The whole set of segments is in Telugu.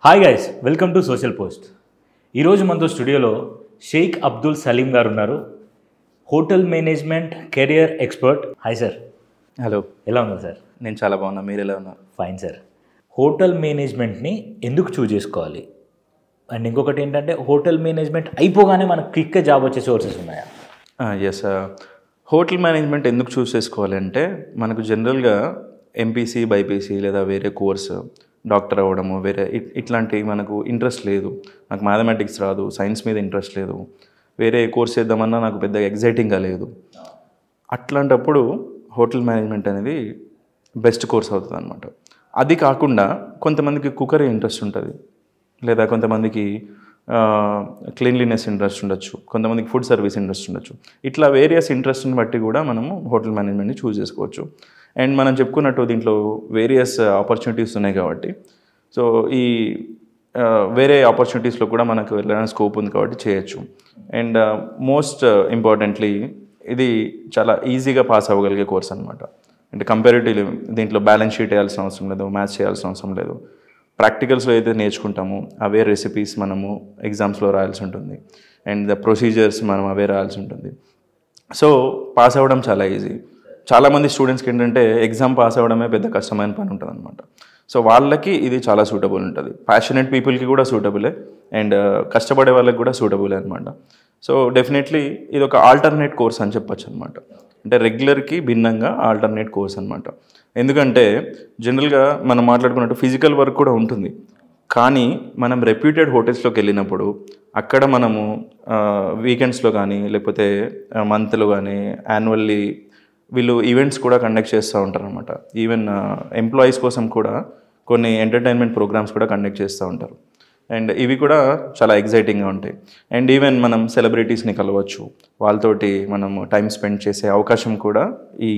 Hi guys, welcome to social post. ఈరోజు మనతో స్టూడియోలో షేక్ అబ్దుల్ సలీం గారు ఉన్నారు, hotel management career expert. Hi sir. Hello, ఎలా ఉన్నారు సార్? నేను చాలా బాగున్నా, మీరు ఎలా ఉన్నారు? Fine sir. హోటల్ మేనేజ్మెంట్ని ఎందుకు చూజ్ చేసుకోవాలి, అండ్ ఇంకొకటి ఏంటంటే హోటల్ మేనేజ్మెంట్ అయిపోగానే మనకు క్విక్గా జాబ్ వచ్చే సోర్సెస్ ఉన్నాయా? ఎస్, హోటల్ మేనేజ్మెంట్ ఎందుకు చూస్ చేసుకోవాలి అంటే మనకు జనరల్గా ఎంపీసీ, బైపీసీ లేదా వేరే కోర్సు, డాక్టర్ అవ్వడము, వేరే ఇట్లాంటి మనకు ఇంట్రెస్ట్ లేదు. నాకు మ్యాథమెటిక్స్ రాదు, సైన్స్ మీద ఇంట్రెస్ట్ లేదు, వేరే కోర్స్ చేద్దామన్నా నాకు పెద్దగా ఎగ్జైటింగ్గా లేదు. అట్లాంటప్పుడు హోటల్ మేనేజ్మెంట్ అనేది బెస్ట్ కోర్స్ అవుతుంది అనమాట. అది కాకుండా కొంతమందికి కుక్కరీ ఇంట్రెస్ట్ ఉంటుంది, లేదా కొంతమందికి క్లీన్లీనెస్ ఇంట్రెస్ట్ ఉండొచ్చు, కొంతమందికి ఫుడ్ సర్వీస్ ఇంట్రెస్ట్ ఉండొచ్చు. ఇట్లా వేరియస్ ఇంట్రెస్ట్ని బట్టి కూడా మనము హోటల్ మేనేజ్మెంట్ని చూస్ చేసుకోవచ్చు. అండ్ మనం చెప్పుకున్నట్టు దీంట్లో వేరియస్ ఆపర్చునిటీస్ ఉన్నాయి కాబట్టి, సో ఈ వేరే ఆపర్చునిటీస్లో కూడా మనకు వెళ్ళడానికి స్కోప్ ఉంది కాబట్టి చేయొచ్చు. అండ్ మోస్ట్ ఇంపార్టెంట్లీ ఇది చాలా ఈజీగా పాస్ అవ్వగలిగే కోర్స్ అనమాట. అంటే కంపారిటివ్లీ దీంట్లో బ్యాలెన్స్ షీట్ వేయాల్సిన అవసరం లేదు, మ్యాథ్స్ చేయాల్సిన అవసరం లేదు. ప్రాక్టికల్స్లో అయితే నేర్చుకుంటామో అవే రెసిపీస్ మనము ఎగ్జామ్స్లో రాయాల్సి ఉంటుంది, అండ్ ద ప్రొసీజర్స్ మనం అవే రాయాల్సి ఉంటుంది. సో పాస్ అవ్వడం చాలా ఈజీ. చాలామంది స్టూడెంట్స్కి ఏంటంటే ఎగ్జామ్ పాస్ అవ్వడమే పెద్ద కష్టమైన పని ఉంటుంది అనమాట. సో వాళ్ళకి ఇది చాలా సూటబుల్ ఉంటుంది. ప్యాషనెట్ పీపుల్కి కూడా సూటబులే, అండ్ కష్టపడే వాళ్ళకి కూడా సూటబులే అనమాట. సో డెఫినెట్లీ ఇది ఒక ఆల్టర్నేట్ కోర్స్ అని చెప్పచ్చు అనమాట. అంటే రెగ్యులర్కి భిన్నంగా ఆల్టర్నేట్ కోర్స్ అనమాట. ఎందుకంటే జనరల్గా మనం మాట్లాడుకున్నట్టు ఫిజికల్ వర్క్ కూడా ఉంటుంది, కానీ మనం రెప్యూటెడ్ హోటల్స్లోకి వెళ్ళినప్పుడు అక్కడ మనము వీకెండ్స్లో కానీ లేకపోతే మంత్లో కానీ యాన్యువల్లీ వీళ్ళు ఈవెంట్స్ కూడా కండక్ట్ చేస్తూ ఉంటారు అనమాట. ఈవెన్ ఎంప్లాయీస్ కోసం కూడా కొన్ని ఎంటర్టైన్మెంట్ ప్రోగ్రామ్స్ కూడా కండక్ట్ చేస్తూ ఉంటారు. అండ్ ఇవి కూడా చాలా ఎగ్జైటింగ్గా ఉంటాయి. అండ్ ఈవెన్ మనం సెలబ్రిటీస్ని కలవచ్చు, వాళ్ళతోటి మనము టైం స్పెండ్ చేసే అవకాశం కూడా ఈ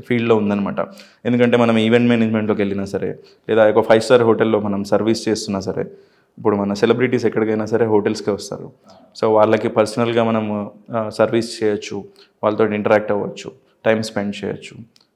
ఫీల్డ్లో ఉందన్నమాట. ఎందుకంటే మనం ఈవెంట్ మేనేజ్మెంట్లోకి వెళ్ళినా సరే, లేదా ఒక 5 స్టార్ హోటల్లో మనం సర్వీస్ చేస్తున్నా సరే, ఇప్పుడు మన సెలబ్రిటీస్ ఎక్కడికైనా సరే హోటల్స్కే వస్తారు. సో వాళ్ళకి పర్సనల్గా మనము సర్వీస్ చేయొచ్చు, వాళ్ళతో ఇంటరాక్ట్ అవ్వచ్చు, టైం స్పెండ్ చేయొచ్చు.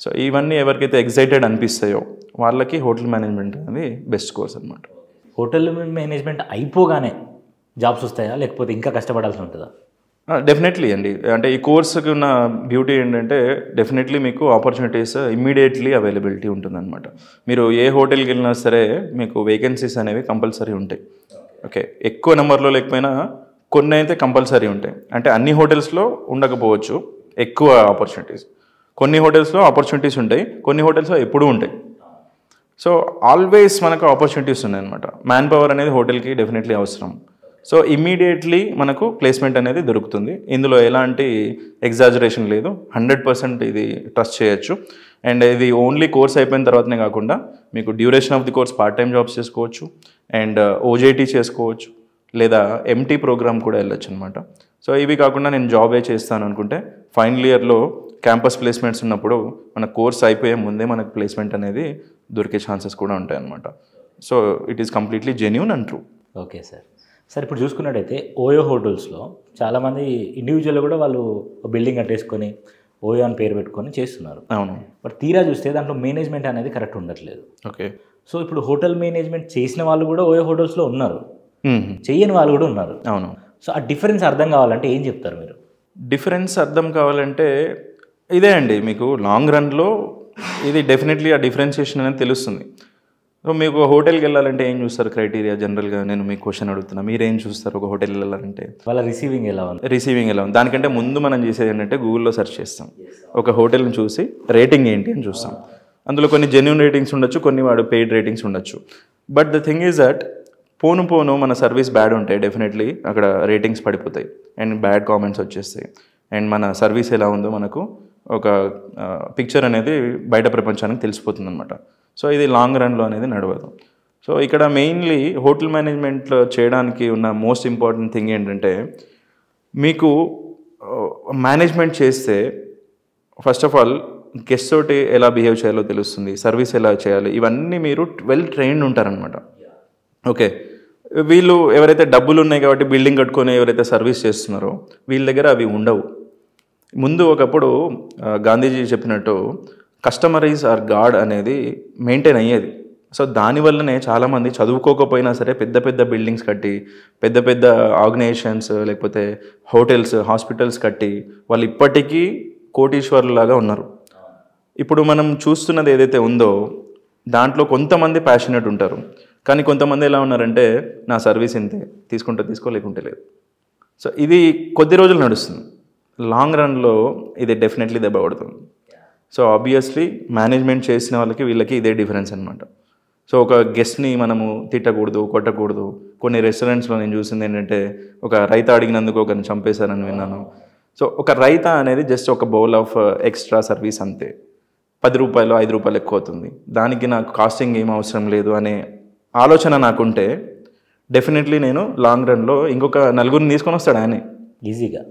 సో ఇవన్నీ ఎవరికైతే ఎగ్జైటెడ్ అనిపిస్తాయో వాళ్ళకి హోటల్ మేనేజ్మెంట్ అనేది బెస్ట్ కోర్స్ అనమాట. హోటల్ మేనేజ్మెంట్ అయిపోగానే జాబ్స్ వస్తాయా, లేకపోతే ఇంకా కష్టపడాల్సి ఉంటుందా? డెఫినెట్లీ అండి. అంటే ఈ కోర్సుకి ఉన్న బ్యూటీ ఏంటంటే డెఫినెట్లీ మీకు ఆపర్చునిటీస్ ఇమ్మీడియట్లీ అవైలబిలిటీ ఉంటుందన్నమాట. మీరు ఏ హోటల్కి వెళ్ళినా సరే మీకు వేకెన్సీస్ అనేవి కంపల్సరీ ఉంటాయి. ఓకే, ఎక్కువ నెంబర్లో లేకపోయినా కొన్ని అయితే కంపల్సరీ ఉంటాయి. అంటే అన్ని హోటల్స్లో ఉండకపోవచ్చు ఎక్కువ ఆపర్చునిటీస్, కొన్ని హోటల్స్లో ఆపర్చునిటీస్ ఉంటాయి, కొన్ని హోటల్స్లో ఎప్పుడూ ఉంటాయి. సో ఆల్వేస్ మనకు ఆపర్చునిటీస్ ఉన్నాయన్నమాట. మ్యాన్ పవర్ అనేది హోటల్కి డెఫినెట్లీ అవసరం. సో ఇమ్మీడియట్లీ మనకు ప్లేస్మెంట్ అనేది దొరుకుతుంది. ఇందులో ఎలాంటి ఎగ్జాజరేషన్ లేదు, 100% ఇది ట్రస్ట్ చేయొచ్చు. అండ్ ఇది ఓన్లీ కోర్స్ అయిపోయిన తర్వాతనే కాకుండా మీకు duration of the course part time jobs చేసుకోవచ్చు, అండ్ ఓజేటీ చేసుకోవచ్చు, లేదా ఎంటీ ప్రోగ్రామ్ కూడా వెళ్ళొచ్చు అనమాట. సో ఇవి కాకుండా నేను జాబే చేస్తాను అనుకుంటే ఫైనల్ ఇయర్లో క్యాంపస్ ప్లేస్మెంట్స్ ఉన్నప్పుడు మన కోర్స్ అయిపోయే ముందే మనకు ప్లేస్మెంట్ అనేది దొరికే ఛాన్సెస్ కూడా ఉంటాయి అన్నమాట. So it is completely genuine and true. Okay sir. Sir ఇప్పుడు చూసుకున్నట్టయితే ఓయో హోటల్స్లో చాలామంది ఇండివిజువల్గా కూడా వాళ్ళు బిల్డింగ్ కట్టేసుకొని ఓయో అని పేరు పెట్టుకొని చేస్తున్నారు. అవును. బట్ తీరా చూస్తే దాంట్లో మేనేజ్మెంట్ అనేది కరెక్ట్ ఉండట్లేదు. ఓకే. సో ఇప్పుడు హోటల్ మేనేజ్మెంట్ చేసిన వాళ్ళు కూడా ఓయో హోటల్స్లో ఉన్నారు, చెయ్యని వాళ్ళు కూడా ఉన్నారు. అవును. సో ఆ డిఫరెన్స్ అర్థం కావాలంటే ఏం చెప్తారు మీరు? డిఫరెన్స్ అర్థం కావాలంటే ఇదే అండి, మీకు లాంగ్ రన్లో ఇది డెఫినెట్లీ ఆ డిఫరెన్షియేషన్ అనేది తెలుస్తుంది. సో మీకు హోటల్కి వెళ్ళాలంటే ఏం చూస్తారు క్రైటీరియా? జనరల్గా నేను మీకు క్వశ్చన్ అడుగుతున్నా, మీరేం చూస్తారు ఒక హోటల్కి వెళ్ళాలంటే? వాళ్ళ రిసీవింగ్ ఎలా ఉంది. దానికంటే ముందు మనం చేసేది ఏంటంటే గూగుల్లో సెర్చ్ చేస్తాం, ఒక హోటల్ని చూసి రేటింగ్ ఏంటి అని చూస్తాం. అందులో కొన్ని జెన్యూన్ రేటింగ్స్ ఉండొచ్చు, కొన్ని వాడు పెయిడ్ రేటింగ్స్ ఉండొచ్చు. But the thing is that పోను మన సర్వీస్ బ్యాడ్ ఉంటాయి, డెఫినెట్లీ అక్కడ రేటింగ్స్ పడిపోతాయి అండ్ బ్యాడ్ కామెంట్స్ వచ్చేస్తాయి. అండ్ మన సర్వీస్ ఎలా ఉందో మనకు ఒక పిక్చర్ అనేది బయట ప్రపంచానికి తెలిసిపోతుంది అనమాట. సో ఇది లాంగ్ రన్లో అనేది నడవదు. సో ఇక్కడ మెయిన్లీ హోటల్ మేనేజ్మెంట్లో చేయడానికి ఉన్న మోస్ట్ ఇంపార్టెంట్ థింగ్ ఏంటంటే, మీకు మేనేజ్మెంట్ చేస్తే ఫస్ట్ ఆఫ్ ఆల్ గెస్ట్ తోటి ఎలా బిహేవ్ చేయాలో తెలుస్తుంది, సర్వీస్ ఎలా చేయాలి, ఇవన్నీ మీరు వెల్ ట్రైన్డ్ ఉంటారనమాట. ఓకే, వీళ్ళు ఎవరైతే డబ్బులు ఉన్నాయి కాబట్టి బిల్డింగ్ కట్టుకొని ఎవరైతే సర్వీస్ చేస్తున్నారో వీళ్ళ దగ్గర అవి ఉండవు. ముందు ఒకప్పుడు గాంధీజీ చెప్పినట్టు కస్టమర్ ఈజ్ ఆర్ గాడ్ అనేది మెయింటైన్ అయ్యేది. సో దానివల్లనే చాలామంది చదువుకోకపోయినా సరే పెద్ద పెద్ద బిల్డింగ్స్ కట్టి, పెద్ద పెద్ద ఆర్గనైజేషన్స్ లేకపోతే హోటల్స్, హాస్పిటల్స్ కట్టి వాళ్ళు ఇప్పటికీ కోటీశ్వరులాగా ఉన్నారు. ఇప్పుడు మనం చూస్తున్నది ఏదైతే ఉందో దాంట్లో కొంతమంది ప్యాషనెట్ ఉంటారు, కానీ కొంతమంది ఎలా ఉన్నారంటే నా సర్వీస్ ఇంతే, తీసుకుంటే తీసుకో లేకుంటే లేదు. సో ఇది కొద్ది రోజులు నడుస్తుంది, లాంగ్ రన్లో ఇది డెఫినెట్లీ దెబ్బ కొడుతుంది. సో ఆబ్వియస్లీ మేనేజ్మెంట్ చేసిన వాళ్ళకి వీళ్ళకి ఇదే డిఫరెన్స్ అనమాట. సో ఒక గెస్ట్ని మనము తిట్టకూడదు, కొట్టకూడదు. కొన్ని రెస్టారెంట్స్లో నేను చూసింది ఏంటంటే ఒక రైతా అడిగినందుకు ఒకరిని చంపేశారని విన్నాను. సో ఒక రైతా అనేది జస్ట్ ఒక బౌల్ ఆఫ్ ఎక్స్ట్రా సర్వీస్ అంతే, 10 రూపాయలు 5 రూపాయలు ఎక్కువ అవుతుంది, దానికి నాకు కాస్టింగ్ ఏం అవసరం లేదు అనే ఆలోచన నాకుంటే డెఫినెట్లీ నేను లాంగ్ రన్లో ఇంకొక నలుగురిని తీసుకొని వస్తాడు ఆయనే ఈజీగా.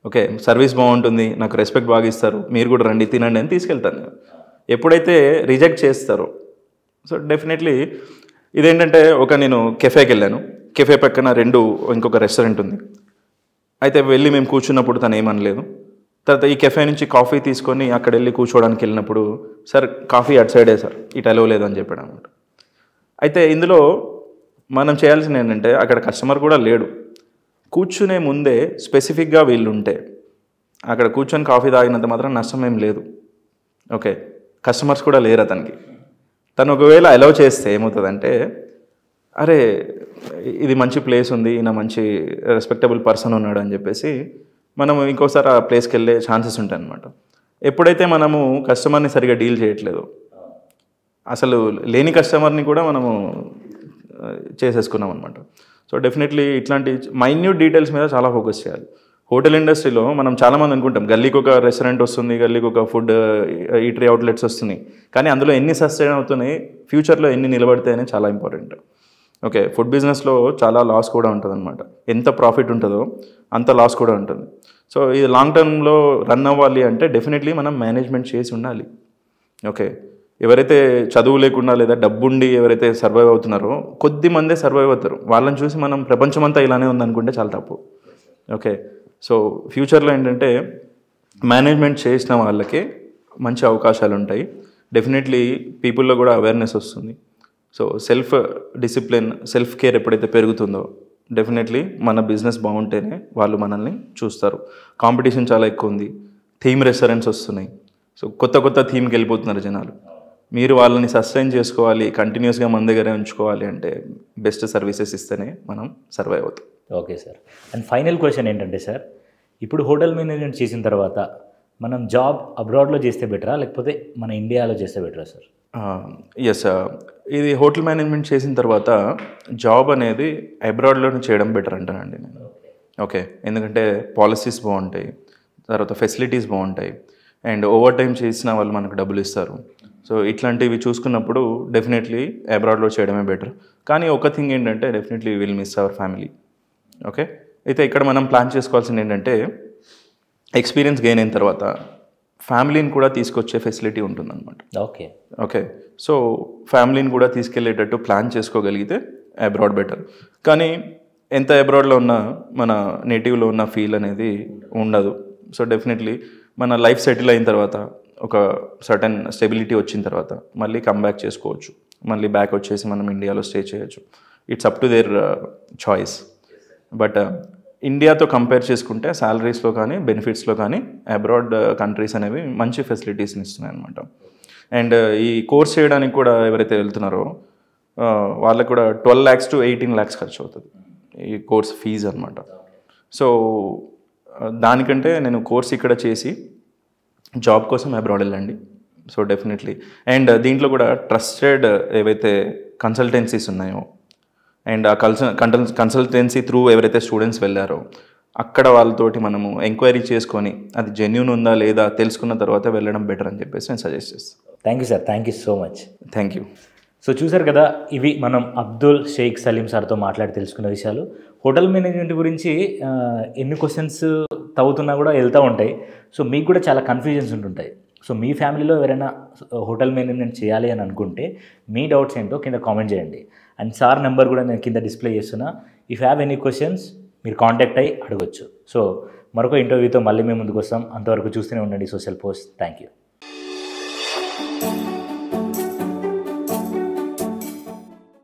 ఓకే, సర్వీస్ బాగుంటుంది, నాకు రెస్పెక్ట్ బాగా ఇస్తారు, మీరు కూడా రండి తినండి అని తీసుకెళ్తాను. ఎప్పుడైతే రిజెక్ట్ చేస్తారో సో డెఫినెట్లీ ఇదేంటంటే నేను కెఫేకి వెళ్ళాను, కెఫే పక్కన ఇంకొక రెస్టారెంట్ ఉంది. అయితే వెళ్ళి మేము కూర్చున్నప్పుడు తను ఏమనలేదు. తర్వాత ఈ కెఫే నుంచి కాఫీ తీసుకొని అక్కడ వెళ్ళి కూర్చోవడానికి వెళ్ళినప్పుడు సార్ కాఫీ అటు సైడే సార్, ఇటు అలవలేదు అని చెప్పాడు అనమాట. అయితే ఇందులో మనం చేయాల్సింది ఏంటంటే అక్కడ కస్టమర్ కూడా లేడు, కూర్చునే ముందే స్పెసిఫిక్గా వీళ్ళు ఉంటే అక్కడ కూర్చొని కాఫీ తాగినంత మాత్రం నష్టం ఏం లేదు. ఓకే, కస్టమర్స్ కూడా లేరు అతనికి. తను ఒకవేళ అలౌ చేస్తే ఏమవుతుందంటే అరే ఇది మంచి ప్లేస్ ఉంది, ఈయన మంచి రెస్పెక్టబుల్ పర్సన్ ఉన్నాడు అని చెప్పేసి మనం ఇంకోసారి ఆ ప్లేస్కి వెళ్ళే ఛాన్సెస్ ఉంటాయి అన్నమాట. ఎప్పుడైతే మనము కస్టమర్ని సరిగా డీల్ చేయట్లేదు, అసలు లేని కస్టమర్ని కూడా మనము చేసేసుకున్నాం అనమాట. సో డెఫినెట్లీ ఇట్లాంటి మైన్యూట్ డీటెయిల్స్ మీద చాలా ఫోకస్ చేయాలి. హోటల్ ఇండస్ట్రీలో మనం చాలామంది అనుకుంటాం గల్లీకి ఒక రెస్టారెంట్ వస్తుంది, గల్లీకి ఒక ఫుడ్ ఈటరీ అవుట్లెట్స్ వస్తున్నాయి, కానీ అందులో ఎన్ని సస్టైన్ అవుతున్నాయి, ఫ్యూచర్లో ఎన్ని నిలబడతాయని చాలా ఇంపార్టెంట్. ఓకే, ఫుడ్ బిజినెస్లో చాలా లాస్ కూడా ఉంటుంది అనమాట. ఎంత ప్రాఫిట్ ఉంటుందో అంత లాస్ కూడా ఉంటుంది. సో ఇది లాంగ్ టర్మ్లో రన్ అవ్వాలి అంటే డెఫినెట్లీ మనం మేనేజ్మెంట్ చేసి ఉండాలి. ఓకే, ఎవరైతే చదువు లేకుండా లేదా డబ్బుండి ఎవరైతే సర్వైవ్ అవుతున్నారో కొద్ది మందే సర్వైవ్ అవుతారు, వాళ్ళని చూసి మనం ప్రపంచమంతా ఇలానే ఉందనుకుంటే చాలా తప్పు. ఓకే, సో ఫ్యూచర్లో ఏంటంటే మేనేజ్మెంట్ చేసిన వాళ్ళకి మంచి అవకాశాలు ఉంటాయి. డెఫినెట్లీ పీపుల్లో కూడా అవేర్నెస్ వస్తుంది. So self discipline, self care ఎప్పుడైతే పెరుగుతుందో డెఫినెట్లీ మన బిజినెస్ బాగుంటేనే వాళ్ళు మనల్ని చూస్తారు. కాంపిటీషన్ చాలా ఎక్కువ ఉంది, థీమ్ రెస్టారెంట్స్ వస్తున్నాయి. సో కొత్త థీమ్కి వెళ్ళిపోతున్నారు జనాలు. మీరు వాళ్ళని సస్టైన్ చేసుకోవాలి, కంటిన్యూస్గా మన దగ్గరే ఉంచుకోవాలి అంటే బెస్ట్ సర్వీసెస్ ఇస్తేనే మనం సర్వైవ్ అవుతాం. Okay sir. And final question ఏంటంటే సార్, ఇప్పుడు హోటల్ మేనేజ్మెంట్ చేసిన తర్వాత మనం జాబ్ అబ్రాడ్లో చేస్తే బెటరా లేకపోతే మన ఇండియాలో చేస్తే బెటరా సార్? ఎస్, ఇది హోటల్ మేనేజ్మెంట్ చేసిన తర్వాత జాబ్ అనేది అబ్రాడ్లోనే చేయడం బెటర్ అంటానండి నేను. ఓకే, ఎందుకంటే పాలసీస్ బాగుంటాయి, తర్వాత ఫెసిలిటీస్ బాగుంటాయి, అండ్ ఓవర్ టైం చేసిన వాళ్ళు మనకు డబ్బులు ఇస్తారు. సో ఇట్లాంటివి చూసుకున్నప్పుడు డెఫినెట్లీ అబ్రాడ్లో చేయడమే బెటర్. కానీ ఒక థింగ్ ఏంటంటే definitely will miss our family. Okay, అయితే ఇక్కడ మనం ప్లాన్ చేసుకోవాల్సింది ఏంటంటే ఎక్స్పీరియన్స్ గెయిన్ అయిన తర్వాత ఫ్యామిలీని కూడా తీసుకొచ్చే ఫెసిలిటీ ఉంటుందన్నమాట. ఓకే, సో ఫ్యామిలీని కూడా తీసుకెళ్ళేటట్టు ప్లాన్ చేసుకోగలిగితే అబ్రాడ్ బెటర్. కానీ ఎంత అబ్రాడ్లో ఉన్నా మన నేటివ్లో ఉన్న ఫీల్ అనేది ఉండదు. సో డెఫినెట్లీ మన లైఫ్ సెటిల్ అయిన తర్వాత ఒక సర్టన్ స్టెబిలిటీ వచ్చిన తర్వాత మళ్ళీ కమ్బ్యాక్ చేసుకోవచ్చు, మళ్ళీ బ్యాక్ వచ్చేసి మనం ఇండియాలో స్టే చేయొచ్చు. It's up to their choice. But ఇండియాతో కంపేర్ చేసుకుంటే శాలరీస్లో కానీ బెనిఫిట్స్లో కానీ అబ్రాడ్ కంట్రీస్ అనేవి మంచి ఫెసిలిటీస్ని ఇస్తున్నాయి అనమాట. అండ్ ఈ కోర్స్ చేయడానికి కూడా ఎవరైతే వెళ్తున్నారో వాళ్ళకు కూడా 12 lakhs to 18 lakhs ఖర్చు అవుతుంది ఈ కోర్స్ ఫీజు అనమాట. సో దానికంటే నేను కోర్స్ ఇక్కడ చేసి జాబ్ కోసం అబ్రాడ్ వెళ్ళండి. So definitely. అండ్ దీంట్లో కూడా ట్రస్టెడ్ ఏవైతే కన్సల్టెన్సీస్ ఉన్నాయో అండ్ ఆ కన్సల్టెన్సీ త్రూ ఎవరైతే స్టూడెంట్స్ వెళ్ళారో అక్కడ వాళ్ళతోటి మనము ఎంక్వైరీ చేసుకొని అది జెన్యూన్ ఉందా లేదా తెలుసుకున్న తర్వాత వెళ్ళడం బెటర్ అని చెప్పేసి నేను సజెస్ట్ చేస్తాను. Thank you sir, thank you so much. Thank you. So చూసారు కదా, ఇవి మనం అబ్దుల్ షేక్ సలీం సార్తో మాట్లాడి తెలుసుకున్న విషయాలు. హోటల్ మేనేజ్మెంట్ గురించి ఎన్ని క్వశ్చన్స్ తవ్వుతున్నా కూడా వెళ్తూ ఉంటాయి. సో మీకు కూడా చాలా కన్ఫ్యూజన్స్ ఉంటుంటాయి. సో మీ ఫ్యామిలీలో ఎవరైనా హోటల్ మేనేజ్మెంట్ చేయాలి అని అనుకుంటే మీ డౌట్స్ ఏంటో కింద కామెంట్ చేయండి. అండ్ సార్ నెంబర్ కూడా నేను కింద డిస్ప్లే చేస్తున్నా. ఇఫ్ హ్యావ్ ఎనీ క్వశ్చన్స్ మీరు కాంటాక్ట్ అయ్యి అడగొచ్చు. సో మరొక ఇంటర్వ్యూతో మళ్ళీ మేము ముందుకు వస్తాం. అంతవరకు చూస్తూనే ఉండండి సోషల్ పోస్ట్. Thank you.